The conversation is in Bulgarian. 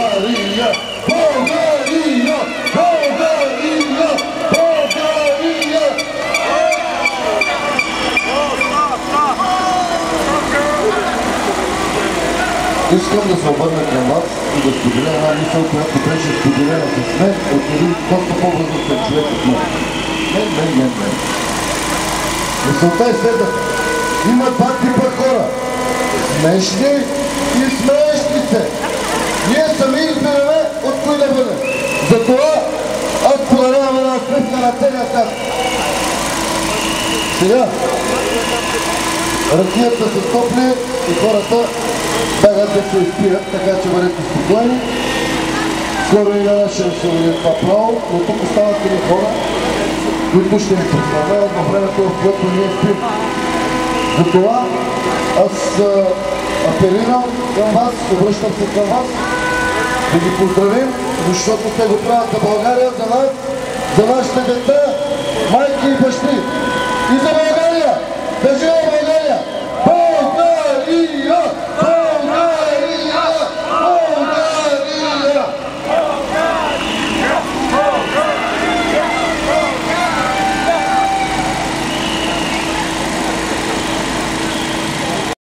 България, България, България, България! Искам да се обърна към вас и да споделя една мисъл, която беше споделена с мен от един доста по-възрастен човек от мен. Мисълта е следната. Има два типа хора. Смешни и смеещи се. Ние сами избираме от кои да бъдем. Затова аз подарявам една сметка на целия свят. Сега, ръкията са топли и хората бягат да се изпират, така че бъдете спокойни. Скоро и на ще се увидят това право, но тук остават и хора, които ще ни представляват във времето, в което ние спим. Затова аз апелирам към вас, обръщам се към вас, да ги поздравим, защото те го правят за България, за нас, за нашите деца, майки и бащи. И за